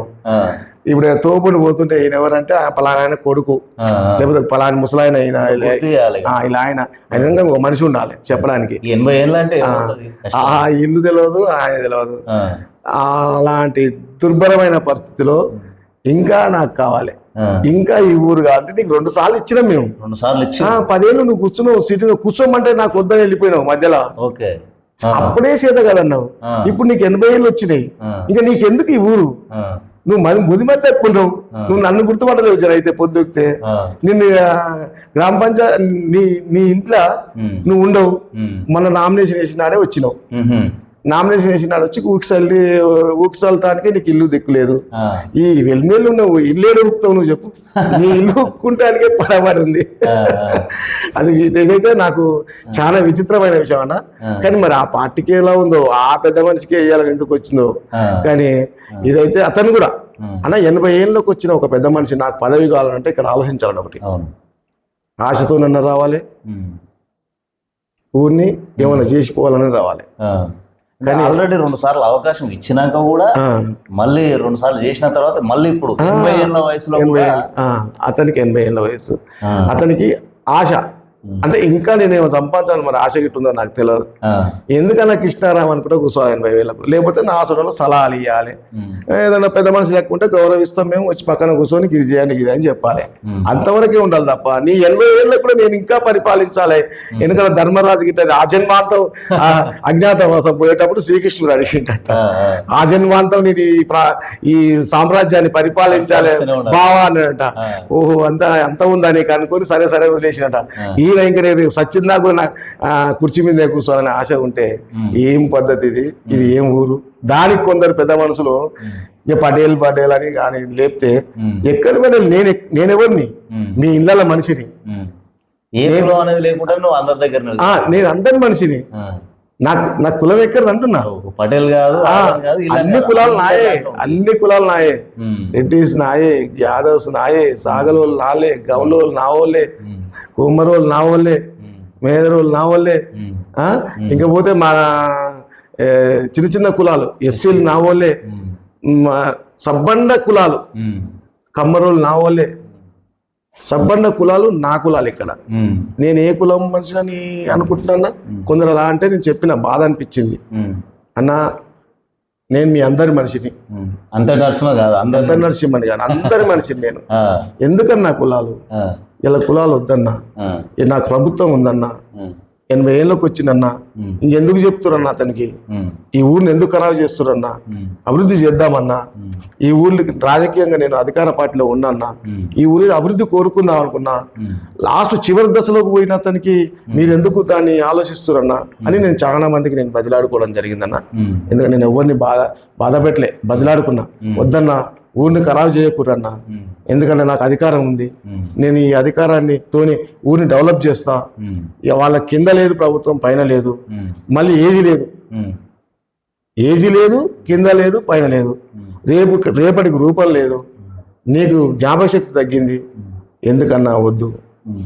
ఇప్పుడు తోపుని పోతుంటే ఈయన ఎవరంటే పలానా ఆయన కొడుకు, లేకపోతే పలాని ముసలాయన ఇలా ఆయన ఒక మనిషి ఉండాలి చెప్పడానికి. ఆ ఇల్లు తెలియదు, ఆయన తెలియదు. అలాంటి దుర్భరమైన పరిస్థితిలో ఇంకా నాకు కావాలి, ఇంకా ఈ ఊరు కాబట్టి నీకు 2 సార్లు ఇచ్చినాం మేము. 10 ఏళ్ళు నువ్వు కూర్చున్నావు, సిటీలో కూర్చోమంటే నాకు వద్దని వెళ్ళిపోయినావు మధ్యలో. అప్పుడే చేత కదన్నావు. ఇప్పుడు నీకు 80 ఏళ్ళు వచ్చినాయి, ఇంకా నీకెందుకు ఈ ఊరు? నువ్వు ముదిమతి ఎక్కున్నావు, నువ్వు నన్ను గుర్తుపట్టలేవు జర. అయితే పొద్దుకితే నిన్ను గ్రామ పంచాయతీ నీ ఇంట్లో నువ్వు ఉండవు. మొన్న నామినేషన్ వేసినాడే వచ్చినావు. నామినేషన్ వేసినాడు వచ్చి ఊక్సల్తానికి నీకు ఇల్లు దిక్కులేదు. ఈ వెల్మేళ్ళు నువ్వు ఇల్లేడు ఊపుతావు నువ్వు చెప్పు, నీ ఇల్లు ఊక్కుంటానికే పడబడి ఉంది. అది ఇదైతే నాకు చాలా విచిత్రమైన విషయం అన్న. కానీ మరి ఆ పార్టీకి ఎలా ఉందో, ఆ పెద్ద మనిషికి వేయాలని ఎందుకు వచ్చిందో కానీ ఇదైతే అతను కూడా అన్న 80 ఏళ్ళకి వచ్చిన ఒక పెద్ద మనిషి నాకు పదవి కావాలంటే ఇక్కడ ఆలోచించాలని ఒకటి ఆశతో నన్ను రావాలి, ఊరిని ఏమైనా చేసిపోవాలని రావాలి. కానీ ఆల్రెడీ 2 సార్లు అవకాశం ఇచ్చినాక కూడా మళ్ళీ 2 సార్లు చేసిన తర్వాత మళ్ళీ ఇప్పుడు 80 ఏళ్ళ వయసులో అతనికి 80 ఏళ్ళ వయసు, అతనికి ఆశ అంటే ఇంకా నేనేమో సంపాదించాలని మరి ఆశ గిట్టుందో నాకు తెలియదు. ఎందుకన్నా కృష్ణారాం అనుకుంటే కూర్చోవాలి 80,000, లేకపోతే నా ఆసనలో సలహాలు ఇవ్వాలి. ఏదైనా పెద్ద మనిషి లేకుంటే గౌరవిస్తాం, మేము వచ్చి పక్కన కూర్చొని ఇది చేయండి ఇది అని చెప్పాలి. అంతవరకే ఉండాలి తప్ప నీ 80,000 కూడా నేను ఇంకా పరిపాలించాలి. ఎందుకంటే ధర్మరాజు గిట్ట ఆ జన్మాంతం అజ్ఞాతవాసం పోయేటప్పుడు శ్రీకృష్ణుడు అడిగిందట, ఆ జన్మాంతం నేను ఈ సామ్రాజ్యాన్ని పరిపాలించాలి బావా అన్నట. ఓహో అంత ఉందా నీకు అనుకుని సరే సరే వదిలేసినట. ఈయన ఇంకా నేను సచ్చిందా కూడా కుర్చీ మీద కూర్చోవాలని ఆశ ఉంటే ఏం పద్ధతి ఇది ఏం ఊరు. దానికి కొందరు పెద్ద మనుషులు ఇక పటేల్ అని కానీ లేపితే ఎక్కడ పడేలు నేనెవరిని, మీ ఇళ్ళ మనిషిని, నేను అందరి మనిషిని, నాకు కులం ఎక్కడది అంటున్నా. పటేల్ కాదు అన్ని కులాలు నాయే, రెడ్డిస్ నాయే, యాదవ్స్ నాయే, సాగలోళ్ళు నాలే, గౌలోళ్ళు నావోళ్ళే, కుమ్మరోళ్ళు నావోళ్ళే, మేదరోళ్ళు నావోళ్ళే, ఇంకా పోతే మా చిన్న చిన్న కులాలు ఎస్సీలు నావోళ్ళే, సబ్బండ కులాలు కమ్మరోళ్ళు నావోళ్ళే, సబ్బండ కులాలు నా కులాలు. ఇక్కడ నేను ఏ కులం మనిషి అని అనుకుంటున్నా. కొందరు అలా అంటే నేను చెప్పిన బాధ అనిపించింది. అన్నా నేను మీ అందరి మనిషిని, అందరి నరసింహని కాదు అందరి మనిషిని నేను. ఎందుకన్నా కులాలు, ఇలా కులాలు వద్దన్నా, నాకు ప్రభుత్వం ఉందన్నా, 80 ఏళ్ళకి వచ్చిందన్నా, ఇంకెందుకు చెప్తురన్నా అతనికి, ఈ ఊరిని ఎందుకు ఖరాబు చేస్తురన్నా, అభివృద్ధి చేద్దామన్నా, ఈ ఊరికి రాజకీయంగా నేను అధికార పార్టీలో ఉన్నా, ఈ ఊరి అభివృద్ధి కోరుకుందాం అనుకున్నా, లాస్ట్ చివరి దశలోకి పోయిన అతనికి మీరు ఎందుకు దాన్ని ఆలోచిస్తురన్నా అని నేను చాలా మందికి నేను బదిలాడుకోవడం జరిగిందన్నా. ఎందుకంటే నేను ఎవరిని బాధ పెట్టలే, బదిలాడుకున్నా. వద్దన్నా ఊరిని ఖరాబు చేయకూడన్నా, ఎందుకంటే నాకు అధికారం ఉంది, నేను ఈ అధికారాన్ని తోని ఊరిని డెవలప్ చేస్తా. ఇక వాళ్ళ కింద లేదు ప్రభుత్వం, పైన లేదు, మళ్ళీ ఏజీ లేదు, కింద లేదు, పైన లేదు, రేపటికి రూపం లేదు, నీకు జ్ఞాపక శక్తి తగ్గింది, ఎందుకన్నా వద్దు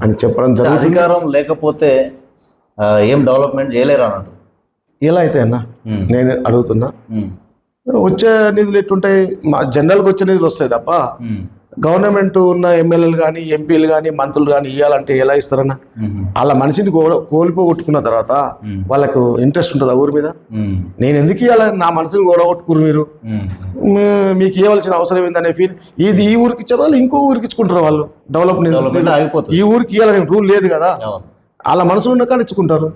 అని చెప్పడం జరుగుతుంది. అధికారం లేకపోతే ఏం డెవలప్మెంట్ చేయలేరు అన్నట్టు. ఎలా అయితే అన్నా నేను అడుగుతున్నా, వచ్చే నిధులు ఎట్టుంటాయి, మా జనరల్గా వచ్చే నిధులు వస్తాయి తప్ప గవర్నమెంట్ ఉన్న ఎమ్మెల్యేలు కానీ ఎంపీలు కానీ మంత్రులు కానీ ఇవ్వాలంటే ఎలా ఇస్తారన్నా? వాళ్ళ మనిషిని కోల్పోగొట్టుకున్న తర్వాత వాళ్ళకు ఇంట్రెస్ట్ ఉంటుందా ఊరి మీద? నేను ఎందుకు ఇవ్వాలి, నా మనసుని గొడవగొట్టుకురు మీరు, మీకు ఇవ్వాల్సిన అవసరం ఏందనే ఫీల్. ఇది ఈ ఊరికి ఇచ్చే వాళ్ళు ఇంకో ఊరికి ఇచ్చుకుంటారు వాళ్ళు, డెవలప్మెంట్ అయిపోతుంది. ఈ ఊరికి ఇవ్వాలని రూల్ లేదు కదా, వాళ్ళ మనసులో ఉన్న కాడ ఇచ్చుకుంటారు,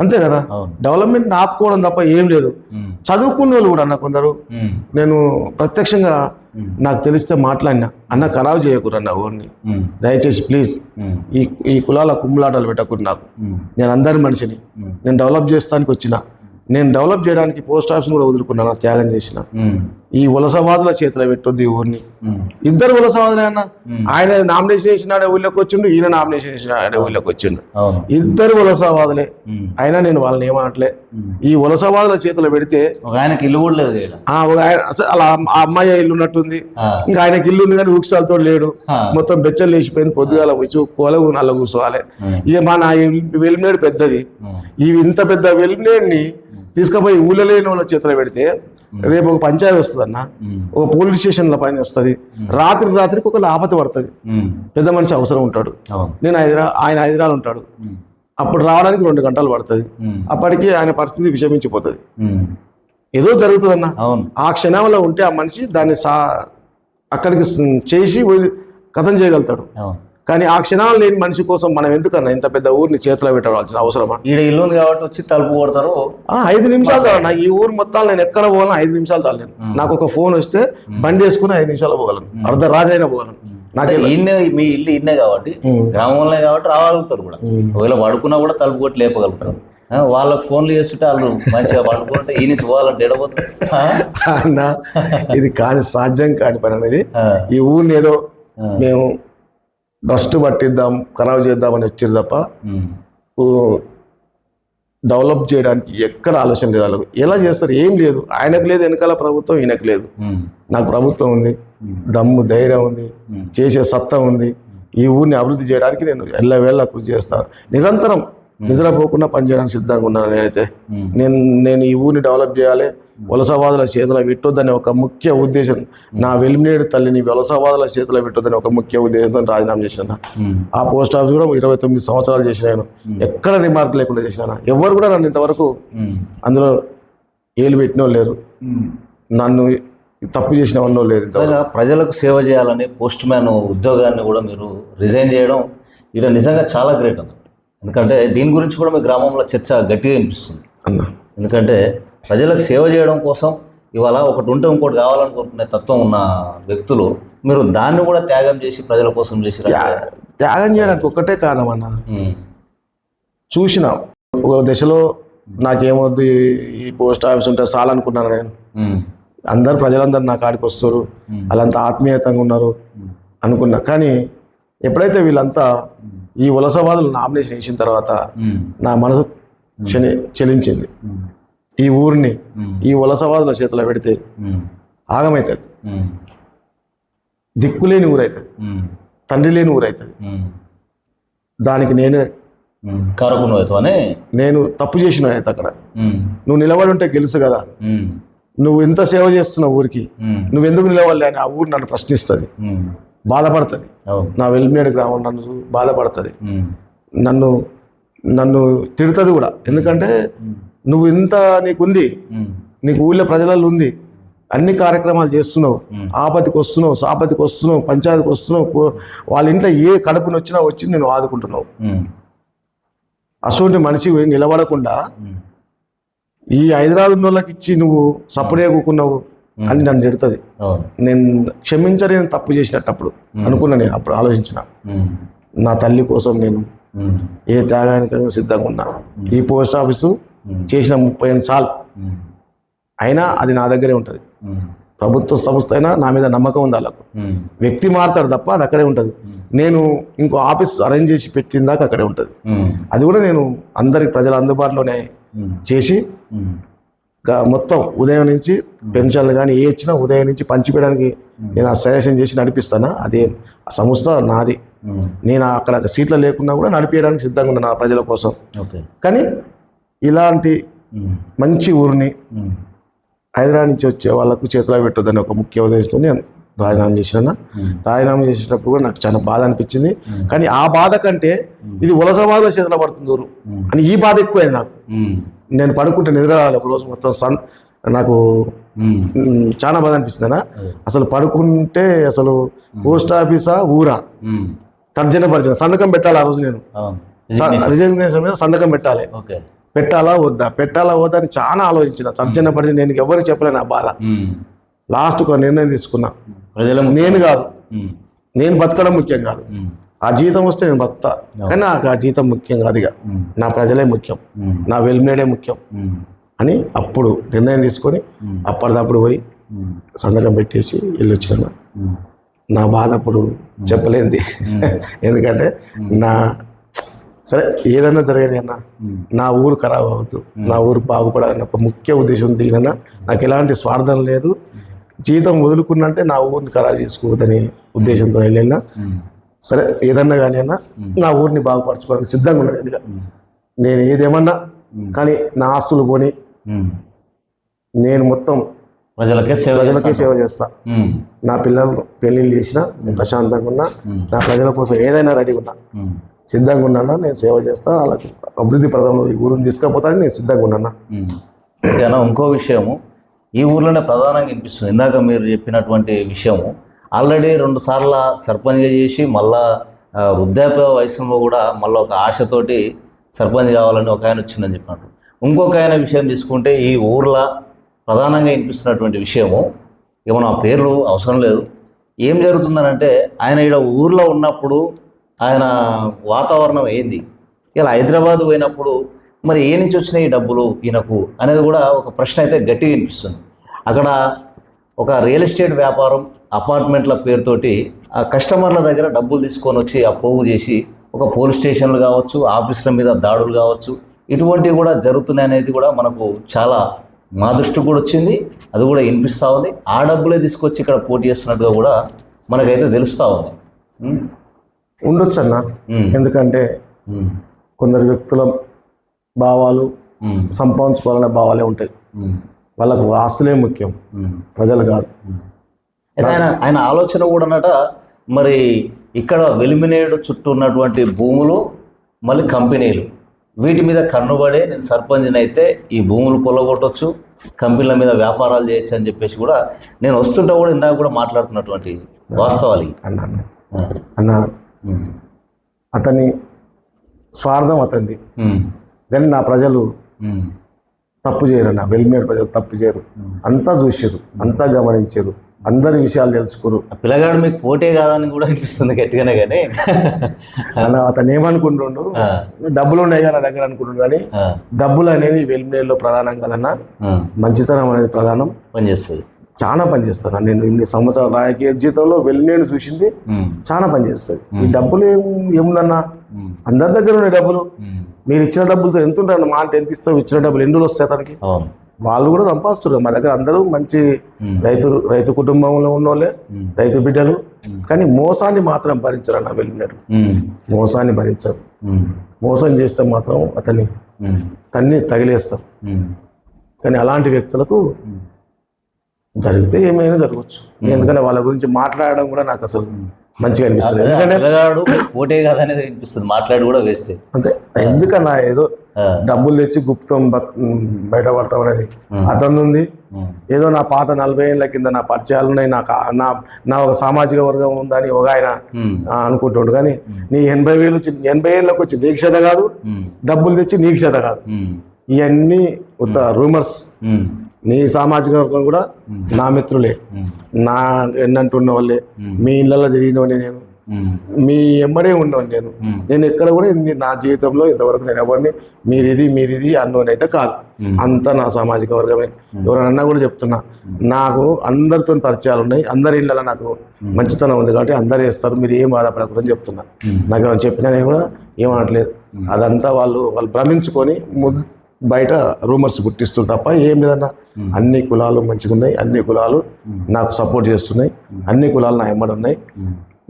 అంతే కదా. డెవలప్మెంట్ ఆపుకోవడం తప్ప ఏం లేదు. చదువుకున్న వాళ్ళు కూడా అన్న కొందరు, నేను ప్రత్యక్షంగా నాకు తెలిస్తే మాట్లాడినా, అన్న ఖరాబు చేయకూడదు ఊరిని, దయచేసి ప్లీజ్ ఈ కులాల కుమ్ములాటలు పెట్టకూడదు, నాకు నేను అందరి మనిషిని, నేను డెవలప్ చేస్తానికి వచ్చిన, నేను డెవలప్ చేయడానికి పోస్ట్ ఆఫీస్ కూడా వదులుకున్నాను, త్యాగం చేసిన. ఈ వలసవాదుల చేతిలో పెట్టొద్దు ఈ ఊరిని. ఇద్దరు వలసవాదులే అన్న, ఆయన నామినేషన్ చేసినాడే ఊళ్ళోకి వచ్చిండు, ఈయన నామినేషన్ చేసినాడే ఊళ్ళోకి వచ్చిండు, ఇద్దరు వలసవాదులే. అయినా నేను వాళ్ళని ఏమనట్లే. ఈ వలసవాదుల చేతిలో పెడితే ఆయనకి ఇల్లు కూడా లేదు, అలా ఆ అమ్మాయి ఇల్లు ఉన్నట్టుంది, ఇంకా ఆయనకి ఇల్లు ఉంది కానీ వృక్షాలతో లేడు, మొత్తం బెచ్చలు లేచిపోయింది, పొద్దుగాల వచ్చి కోలగు నల్ల కూర్చోవాలి. ఇక మన వెలిమినేడు పెద్దది, ఇవి ఇంత పెద్ద వెలిమినేడిని తీసుకుపోయి ఊళ్ళో లేని వాళ్ళ చేతిలో పెడితే రేపు ఒక పంచాయతీ వస్తుంది అన్న, ఒక పోలీస్ స్టేషన్ల పైన వస్తుంది, రాత్రికి ఒక ఆపత పడుతుంది, పెద్ద మనిషి అవసరం ఉంటాడు, ఆయన హైదరాబాద్ ఉంటాడు, అప్పుడు రావడానికి 2 గంటలు పడుతుంది, అప్పటికి ఆయన పరిస్థితి విషమించిపోతుంది. ఏదో జరుగుతుంది అన్న, ఆ క్షణంలో ఉంటే ఆ మనిషి దాన్ని అక్కడికి చేసి కథం చేయగలుగుతాడు. కానీ ఆ క్షణాలు లేని మనిషి కోసం మనం ఎందుకన్నా ఇంత పెద్ద ఊరిని చేతిలో పెట్టవలసిన అవసరమా? ఈడ ఇల్లు ఉంది కాబట్టి వచ్చి తలుపు కొడతారు. 5 నిమిషాలు చాలు, ఈ ఊరు మొత్తాలు నేను ఎక్కడ పోవాలని 5 నిమిషాలు చాలు. నాకు ఒక ఫోన్ వస్తే బండి వేసుకుని 5 నిమిషాలు పోగలను, అర్ధ రాజైనా పోగలను. నాకు మీ ఇల్లు ఇన్నే కాబట్టి, గ్రామంలో కాబట్టి రాగలుగుతారు కూడా. ఒకవేళ పడుకున్నా కూడా తలుపు కొట్టి లేపగలుగుతారు. వాళ్ళకు ఫోన్లు చేస్తుంటే వాళ్ళు మంచిగా పడుకుంటే ఈ నుంచి పోవాలంటే ఎడబోతుంది అన్న. ఇది కాని సాధ్యం కాని పని అనేది. ఈ ఊరిని ఏదో మేము డస్ట్ పట్టిద్దాం, ఖరాబ్ చేద్దామని వచ్చారు తప్ప డెవలప్ చేయడానికి ఎక్కడ ఆలోచన లేదు వాళ్ళకు. ఎలా చేస్తారు? ఏం లేదు. ఆయనకు లేదు వెనకాల ప్రభుత్వం, ఈయనకు లేదు. నాకు ప్రభుత్వం ఉంది, దమ్ము ధైర్యం ఉంది, చేసే సత్తా ఉంది. ఈ ఊరిని అభివృద్ధి చేయడానికి నేను ఎల్లవేళ కృషి చేస్తాను. నిరంతరం నిద్రపోకుండా పనిచేయడానికి సిద్ధంగా ఉన్నాను నేనైతే. నేను ఈ ఊరిని డెవలప్ చేయాలి, వలసవాదుల చేతిలో పెట్టొద్దని ఒక ముఖ్య ఉద్దేశం, నా వెలిమినేడు తల్లిని వలసవాదుల చేతిలో పెట్టొద్దని ఒక ముఖ్య ఉద్దేశంతో రాజీనామా చేసిన. ఆ పోస్ట్ ఆఫీస్ కూడా 29 సంవత్సరాలు చేసినాను, ఎక్కడ రిమార్క్ లేకుండా చేసినా. ఎవరు కూడా నన్ను ఇంతవరకు అందులో ఏలు పెట్టినో లేరు, నన్ను తప్పు చేసిన వాళ్ళు లేరు. ప్రజలకు సేవ చేయాలని పోస్ట్ మ్యాన్ ఉద్యోగాన్ని కూడా మీరు రిజైన్ చేయడం ఇది నిజంగా చాలా గ్రేట్ అన్న. ఎందుకంటే దీని గురించి కూడా మీ గ్రామంలో చర్చ గట్టిగా వినిపిస్తుంది అన్న. ఎందుకంటే ప్రజలకు సేవ చేయడం కోసం ఇవాళ ఒకటి ఉంటే ఇంకోటి కావాలని కోరుకునే తత్వం ఉన్న వ్యక్తులు మీరు దాన్ని కూడా త్యాగం చేసి ప్రజల కోసం చేసి త్యాగం చేయడానికి ఒక్కటే కారణం అన్న. చూసిన ఒక దశలో నాకేమొద్దు ఈ పోస్ట్ ఆఫీస్ ఉంటే చాలనుకున్నాను నేను. అందరు ప్రజలందరూ నా కాడికి వస్తారు, వాళ్ళంతా ఆత్మీయతంగా ఉన్నారు అనుకున్నా. కానీ ఎప్పుడైతే వీళ్ళంతా ఈ వలసవాదులు నామినేషన్ వేసిన తర్వాత నా మనసు చెలించింది. ఈ ఊరిని ఈ వలసవాదుల చేతిలో పెడితే ఆగమవుతుంది, దిక్కులేని ఊరైతుంది, తండ్రి లేని ఊరైతుంది. దానికి నేనే కారకును, నేను తప్పు చేసిన అయితే అక్కడ. నువ్వు నిలబడి ఉంటే గెలుసు కదా, నువ్వు ఎంత సేవ చేస్తున్నావు ఊరికి, నువ్వెందుకు నిలవాలి అని ఆ ఊరు నన్ను ప్రశ్నిస్తుంది, బాధపడుతుంది. నా వెలిమినేడు గ్రామం నన్ను బాధపడుతుంది, నన్ను తిడుతుంది కూడా. ఎందుకంటే నువ్వు ఇంత నీకుంది, నీకు ఊళ్ళో ప్రజలలో ఉంది, అన్ని కార్యక్రమాలు చేస్తున్నావు, ఆపతికి వస్తున్నావు, సాపతికి వస్తున్నావు, పంచాయతీకి వస్తున్నావు, వాళ్ళ ఇంట్లో ఏ కడుపుని వచ్చినా వచ్చి నేను ఆదుకుంటున్నావు. అటువంటి మనిషి నిలబడకుండా ఈ హైదరాబాద్ వాళ్ళకి ఇచ్చి నువ్వు సపరేట్ కూకున్నావు అని నన్ను తిడుతుంది. నేను క్షమించలేని తప్పు చేసినట్టు అప్పుడు అనుకున్నా. నేను అప్పుడు ఆలోచించిన, నా తల్లి కోసం నేను ఏ త్యాగానికైనా సిద్ధంగా ఉన్నా. ఈ పోస్ట్ ఆఫీసు చేసిన 38 సార్లు అయినా అది నా దగ్గరే ఉంటుంది. ప్రభుత్వ సంస్థ అయినా నా మీద నమ్మకం ఉంది వాళ్ళకు. వ్యక్తి మారుతారు తప్ప అది అక్కడే ఉంటుంది. నేను ఇంకో ఆఫీస్ అరేంజ్ చేసి పెట్టిన దాకా అక్కడే ఉంటుంది. అది కూడా నేను అందరికి ప్రజల అందుబాటులోనే చేసి మొత్తం ఉదయం నుంచి పెన్షన్లు కానీ ఏ ఇచ్చినా ఉదయం నుంచి పంచిపెట్టడానికి నేను ఆ సజెషన్ చేసి నడిపిస్తాను. అదే ఆ సంస్థ నాది. నేను అక్కడ సీట్లు లేకున్నా కూడా నడిపించడానికి సిద్ధంగా ఉన్నాను నా ప్రజల కోసం. కానీ ఇలాంటి మంచి ఊరిని హైదరాబాద్ నుంచి వచ్చే వాళ్ళకు చేతిలో పెట్టొద్దని ఒక ముఖ్య ఉద్దేశంతో నేను రాజీనామా చేసిన. రాజీనామా చేసేటప్పుడు కూడా నాకు చాలా బాధ అనిపించింది. కానీ ఆ బాధ కంటే ఇది వలసవాదుల చేతిలో పడుతుంది ఊరు అని ఈ బాధ ఎక్కువైంది నాకు. నేను పడుకుంటే నిద్ర రావాలి ఒకరోజు మొత్తం. నాకు చాలా బాధ అనిపిస్తుంది. అసలు పడుకుంటే అసలు పోస్ట్ ఆఫీసా ఊరా తర్జన సంతకం పెట్టాలి. ఆ రోజు నేను రిజర్వేషన్ మీద సంతకం పెట్టాలి. పెట్టాలా వద్దా అని చాలా ఆలోచించిన, తర్జన పడి నేను ఎవరికి చెప్పలేను ఆ బాధ. లాస్ట్ ఒక నిర్ణయం తీసుకున్నా, నేను కాదు, నేను బతకడం ముఖ్యం కాదు, ఆ జీతం వస్తే నేను బతుకుతా, కానీ నాకు ఆ జీతం ముఖ్యం కాదు, ఇక నా ప్రజలే ముఖ్యం, నా వెల్మేడే ముఖ్యం అని అప్పుడు నిర్ణయం తీసుకొని అప్పటిదప్పుడు పోయి సంతకం పెట్టేసి వెళ్ళొచ్చాను. నా బాధ అప్పుడు చెప్పలేంది. ఎందుకంటే సరే ఏదన్నా జరిగేది అన్న, నా ఊరు ఖరాబ్ అవ్వద్దు, నా ఊరు బాగుపడాలని ఒక ముఖ్య ఉద్దేశం దిగినా. నాకు ఎలాంటి స్వార్థం లేదు. జీతం వదులుకున్నంటే నా ఊరిని ఖరాబ్ చేసుకోవద్దని ఉద్దేశంతో వెళ్ళినా. సరే ఏదన్నా కానీ అన్నా నా ఊరిని బాగుపరచుకోవడానికి సిద్ధంగా ఉన్నాను. నేను ఏదేమన్నా కానీ నా ఆస్తులు పోని నేను మొత్తం ప్రజలకే సేవ చేస్తా. నా పిల్లలు పెళ్ళిళ్ళు చేసినా నేను ప్రశాంతంగా ఉన్నా, నా ప్రజల కోసం ఏదైనా రెడీగా ఉన్నా, సిద్ధంగా ఉన్నానా. నేను సేవ చేస్తా, వాళ్ళకి అభివృద్ధి ప్రదంలో ఈ ఊరిని తీసుకుపోతానని నేను సిద్ధంగా ఉన్నానా. ఇంకో విషయము ఈ ఊర్లోనే ప్రధానంగా వినిపిస్తుంది. ఇందాక మీరు చెప్పినటువంటి విషయము ఆల్రెడీ 2 సార్లు సర్పంచ్గా చేసి మళ్ళా వృద్ధాప్య వయసులో కూడా మళ్ళీ ఒక ఆశతోటి సర్పంచ్ కావాలని ఒక ఆయన వచ్చిందని చెప్పినట్టు. ఇంకొక ఆయన విషయం తీసుకుంటే ఈ ఊర్లో ప్రధానంగా వినిపిస్తున్నటువంటి విషయము, ఏమన్నా పేర్లు అవసరం లేదు, ఏం జరుగుతుందనంటే ఆయన ఇక్కడ ఊర్లో ఉన్నప్పుడు ఆయన వాతావరణం ఏంది, ఇలా హైదరాబాద్ పోయినప్పుడు మరి ఏ నుంచి వచ్చినాయి ఈ డబ్బులు ఈయనకు అనేది కూడా ఒక ప్రశ్న అయితే గట్టిగా వినిపిస్తుంది. అక్కడ ఒక రియల్ ఎస్టేట్ వ్యాపారం అపార్ట్మెంట్ల పేరుతోటి ఆ కస్టమర్ల దగ్గర డబ్బులు తీసుకొని వచ్చి ఆ పోగు చేసి ఒక పోలీస్ స్టేషన్లు కావచ్చు, ఆఫీసుల మీద దాడులు కావచ్చు, ఇటువంటివి కూడా జరుగుతున్నాయి అనేది కూడా మనకు చాలా మా దృష్టికి కూడా వచ్చింది. అది కూడా వినిపిస్తూ ఉంది. ఆ డబ్బులే తీసుకొచ్చి ఇక్కడ పోటీ చేస్తున్నట్టుగా కూడా మనకైతే తెలుస్తూ ఉంది. ఉండొచ్చు అన్న, ఎందుకంటే కొందరు వ్యక్తుల భావాలు సంపాదించుకోవాలనే భావాలే ఉంటాయి. వాళ్ళకు ఆస్తులే ముఖ్యం, ప్రజలు కాదు. అయితే ఆయన ఆలోచన కూడా అన్నట మరి ఇక్కడ వెలిమినేడు చుట్టూ ఉన్నటువంటి భూములు మళ్ళీ కంపెనీలు వీటి మీద కన్నుబడే నేను సర్పంచ్ని అయితే ఈ భూములు కొల్లగొట్టవచ్చు, కంపెనీల మీద వ్యాపారాలు చేయొచ్చు అని చెప్పేసి కూడా నేను వస్తుంటా కూడా ఇందాక కూడా మాట్లాడుతున్నటువంటి వాస్తవాలు అన్న అతని స్వార్థం అతనిది. కానీ నా ప్రజలు తప్పు చేయరు అన్న, వెలిమినేడు ప్రజలు తప్పు చేయరు. అంతా చూసారు, అంతా గమనించారు, అందరి విషయాలు తెలుసుకోరు. పిల్లగాడు మీకు పోటే కాదని కూడా అనిపిస్తుంది గట్టిగానే. కానీ అన్న అతను ఏమనుకుంటుండు, డబ్బులు ఉన్నాయి కదా నా దగ్గర అనుకుంటుండు. కానీ డబ్బులు అనేది వెలిమినేడులో ప్రధానం కదన్నా, మంచితనం అనేది ప్రధానం. పనిచేస్తుంది, చాలా పనిచేస్తాను. నేను ఇన్ని సంవత్సరాల రాజకీయ జీవితంలో వెలిమినేడు చూసింది చాలా పనిచేస్తుంది. ఈ డబ్బులు ఏముందన్నా, అందరి దగ్గర ఉన్నాయి డబ్బులు. మీరు ఇచ్చిన డబ్బులతో ఎంత ఉంటుంది, మా అంటే ఎంత ఇస్తావు, ఇచ్చిన డబ్బులు ఎన్ని రోజులు వస్తాయి అతనికి. వాళ్ళు కూడా సంపాదిస్తారు. మా దగ్గర అందరూ మంచి రైతు కుటుంబంలో ఉన్నోళ్ళే, రైతు బిడ్డలు. కానీ మోసాన్ని మాత్రం భరించరు అన్న వెలిమినేడు. మోసాన్ని భరించరు. మోసం చేస్తే మాత్రం అతన్ని తన్ని తగిలేస్తాం. కానీ అలాంటి వ్యక్తులకు జరిగితే ఏమైనా జరగవచ్చు. ఎందుకంటే వాళ్ళ గురించి మాట్లాడడం కూడా నాకు అసలు మంచిగా అనిపిస్తుంది. ఎందుకంటే ఓటే కాదనేది అనిపిస్తుంది, మాట్లాడి కూడా వేస్ట్ అంతే. ఎందుకన్నా ఏదో డబ్బులు తెచ్చి గుప్తం బయటపడతాం అనేది అతను ఉంది. ఏదో నా పాత 40 ఏళ్ళ కింద నా పరిచయాలు ఉన్నాయి, నా ఒక సామాజిక వర్గం ఉందని ఒక ఆయన అనుకుంటుండు. కానీ నీ 80 ఏళ్ళకి వచ్చి నీకు క్షత కాదు, డబ్బులు తెచ్చి నీకు క్షత కాదు. ఇవన్నీ ఉత్త రూమర్స్. నీ సామాజిక వర్గం కూడా నా మిత్రులే, నా ఎన్నంటున్న వాళ్ళే, మీ ఇళ్ళలో తిరిగినవని నేను, మీ ఎమ్మడే ఉన్నవాడిని నేను ఎక్కడ కూడా నా జీవితంలో ఇంతవరకు నేను ఎవరిని మీరిది అన్నోనైతే కాదు. అంతా నా సామాజిక వర్గమే. ఎవరన్నా కూడా చెప్తున్నా, నాకు అందరితో పరిచయాలు ఉన్నాయి, అందరి ఇళ్ళలో నాకు మంచితనం ఉంది కాబట్టి అందరూ వేస్తారు, మీరు ఏం బాధపడకూడదని చెప్తున్నా. నాకు ఏమైనా చెప్పినా నేను కూడా ఏమనట్లేదు. అదంతా వాళ్ళు భ్రమించుకొని బయట రూమర్స్ పుట్టిస్తారు తప్ప ఏం లేదన్నా. అన్ని కులాలు మంచిగా ఉన్నాయి, అన్ని కులాలు నాకు సపోర్ట్ చేస్తున్నాయి, అన్ని కులాలు నా ఎమ్మడి ఉన్నాయి,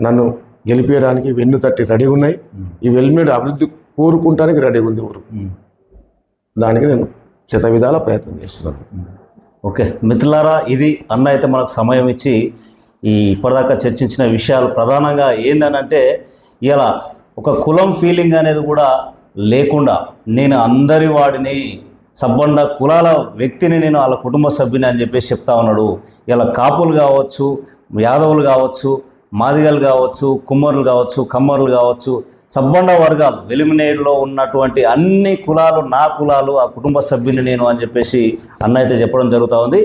నన్ను గెలిపేయడానికి వెన్ను తట్టి రెడీ ఉన్నాయి. ఈ వెలిమినేడు అభివృద్ధి కోరుకుంటానికి రెడీగా ఉంది ఊరు. దానికి నేను శత విధాల ప్రయత్నం చేస్తున్నాను. ఓకే మిత్రులారా, ఇది అన్న అయితే మనకు సమయం ఇచ్చి ఈ ఇప్పటిదాకా చర్చించిన విషయాలు ప్రధానంగా ఏందనంటే, ఇలా ఒక కులం ఫీలింగ్ అనేది కూడా లేకుండా నేను అందరి వాడిని, సబ్బండ కులాల వ్యక్తిని, నేను వాళ్ళ కుటుంబ సభ్యుని అని చెప్పేసి చెప్తా ఉన్నాడు. ఇలా కాపులు కావచ్చు, యాదవులు కావచ్చు, మాదిగలు కావచ్చు, కుమ్మరులు కావచ్చు, కమ్మరులు కావచ్చు, సబ్బండ వర్గాలు వెలిమినేడులో ఉన్నటువంటి అన్ని కులాలు నా కులాలు, ఆ కుటుంబ సభ్యుని నేను అని చెప్పేసి అన్న అయితే చెప్పడం జరుగుతూ ఉంది.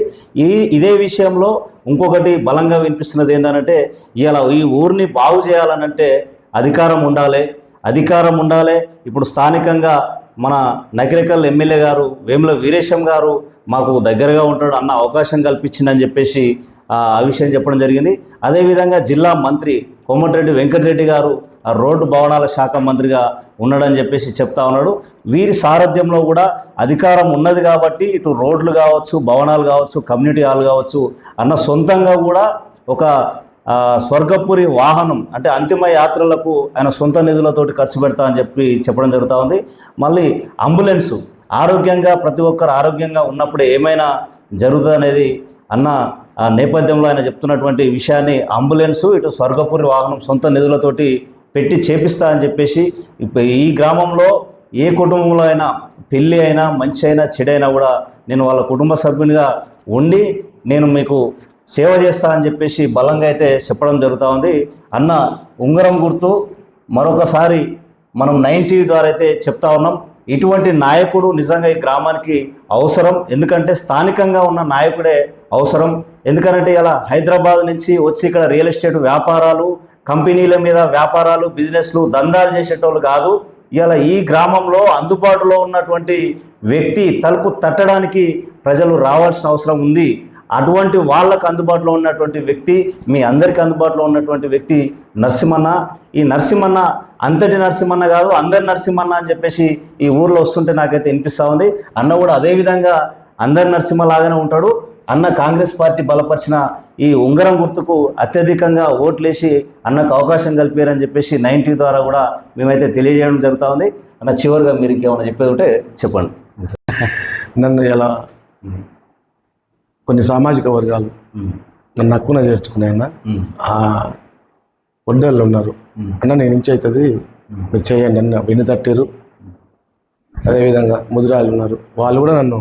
ఇదే విషయంలో ఇంకొకటి బలంగా వినిపిస్తున్నది ఏంటంటే, ఇలా ఈ ఊరిని బాగు చేయాలనంటే అధికారం ఉండాలి. ఇప్పుడు స్థానికంగా మన నకిరేకల్ ఎమ్మెల్యే గారు వేముల వీరేశం గారు మాకు దగ్గరగా ఉంటాడు, అన్న అవకాశం కల్పించిందని చెప్పేసి ఆ విషయం చెప్పడం జరిగింది. అదేవిధంగా జిల్లా మంత్రి కోమటిరెడ్డి వెంకటరెడ్డి గారు ఆ రోడ్డు భవనాల శాఖ మంత్రిగా ఉన్నాడని చెప్పేసి చెప్తా ఉన్నాడు. వీరి సారథ్యంలో కూడా అధికారం ఉన్నది కాబట్టి ఇటు రోడ్లు కావచ్చు, భవనాలు కావచ్చు, కమ్యూనిటీ హాల్ కావచ్చు, అన్న సొంతంగా కూడా ఒక స్వర్గపురి వాహనం అంటే అంతిమ యాత్రలకు ఆయన సొంత నిధులతోటి ఖర్చు పెడతా అని చెప్పడం జరుగుతూ ఉంది. మళ్ళీ అంబులెన్సు ఆరోగ్యంగా, ప్రతి ఒక్కరు ఆరోగ్యంగా ఉన్నప్పుడే ఏమైనా జరుగుతుంది అనేది అన్న ఆ నేపథ్యంలో ఆయన చెప్తున్నటువంటి విషయాన్ని, అంబులెన్సు ఇటు స్వర్గపురి వాహనం సొంత నిధులతోటి పెట్టి చేపిస్తా అని చెప్పేసి, ఈ గ్రామంలో ఏ కుటుంబంలో అయినా పెళ్ళి అయినా మంచి అయినా చెడైనా కూడా నేను వాళ్ళ కుటుంబ సభ్యునిగా ఉండి నేను మీకు సేవ చేస్తా అని చెప్పేసి బలంగా అయితే చెప్పడం జరుగుతూ ఉంది. అన్న ఉంగరం గుర్తు మరొకసారి మనం 90 ద్వారా అయితే చెప్తా ఉన్నాం. ఇటువంటి నాయకుడు నిజంగా ఈ గ్రామానికి అవసరం. ఎందుకంటే స్థానికంగా ఉన్న నాయకుడే అవసరం. ఎందుకంటే ఇలా హైదరాబాద్ నుంచి వచ్చి ఇక్కడ రియల్ ఎస్టేట్ వ్యాపారాలు, కంపెనీల మీద వ్యాపారాలు, బిజినెస్లు, దందాలు చేసేటోళ్ళు కాదు. ఇలా ఈ గ్రామంలో అందుబాటులో ఉన్నటువంటి వ్యక్తి తలుపు తట్టడానికి ప్రజలు రావాల్సిన అవసరం ఉంది. అటువంటి వాళ్ళకు అందుబాటులో ఉన్నటువంటి వ్యక్తి, మీ అందరికీ అందుబాటులో ఉన్నటువంటి వ్యక్తి నరసింహన్న. ఈ నరసింహన్న అంతటి నరసింహన్న కాదు, అందరి నరసింహన్న అని చెప్పేసి ఈ ఊర్లో వస్తుంటే నాకైతే వినిపిస్తూ ఉంది. అన్న కూడా అదేవిధంగా అందరి నరసింహ లాగానే ఉంటాడు. అన్న కాంగ్రెస్ పార్టీ బలపరిచిన ఈ ఉంగరం గుర్తుకు అత్యధికంగా ఓట్లేసి అన్నకు అవకాశం కల్పారని చెప్పేసి 90 ద్వారా కూడా మేమైతే తెలియజేయడం జరుగుతూ ఉంది. అన్న చివరిగా మీరు ఇంకేమైనా చెప్పేది ఉంటే చెప్పండి. నన్ను ఎలా కొన్ని సామాజిక వర్గాలు నన్ను హక్కున చేర్చుకున్నాయన్న. ఆ వడ్డేళ్ళు ఉన్నారు, అన్న నేను నుంచి అవుతుంది మీరు చేయండి అన్న వెన్ను తట్టారు. అదేవిధంగా ముదిరాలు ఉన్నారు, వాళ్ళు కూడా నన్ను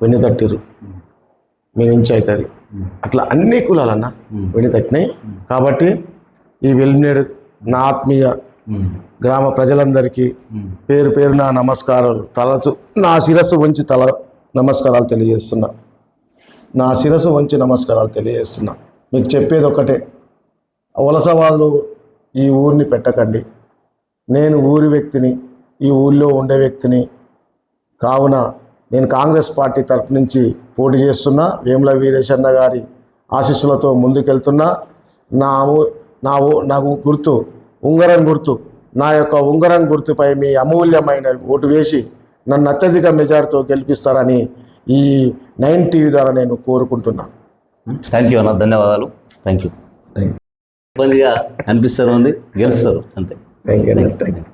వెన్ను తట్టారు, మీ నుంచి అవుతుంది. అట్లా అన్ని కులాలన్న వెన్ను తట్టినాయి. కాబట్టి ఈ వెలిమినేడు నా ఆత్మీయ గ్రామ ప్రజలందరికీ పేరు పేరు నా నమస్కారాలు, నా శిరస్సు వంచి నమస్కారాలు తెలియజేస్తున్నా. నా శిరస్సు వంచి నమస్కారాలు తెలియజేస్తున్నా. మీకు చెప్పేది ఒకటే, వలసవాదులు ఈ ఊరిని పెట్టకండి. నేను ఊరి వ్యక్తిని, ఈ ఊళ్ళో ఉండే వ్యక్తిని కావున నేను కాంగ్రెస్ పార్టీ తరపు నుంచి పోటీ చేస్తున్నా. వేముల వీరేశన్న గారి ఆశీస్సులతో ముందుకెళ్తున్నా. నాకు గుర్తు ఉంగరం గుర్తు. నా యొక్క ఉంగరం గుర్తుపై మీ అమూల్యమైన ఓటు వేసి నన్ను అత్యధిక మెజార్టీతో గెలిపిస్తారని ఈ 90 ద్వారా నేను కోరుకుంటున్నాను. థ్యాంక్ యూ అన్న, ధన్యవాదాలు. Thank you. ఇబ్బందిగా అనిపిస్తుంది, గెలుస్తారు అంతే. Thank you.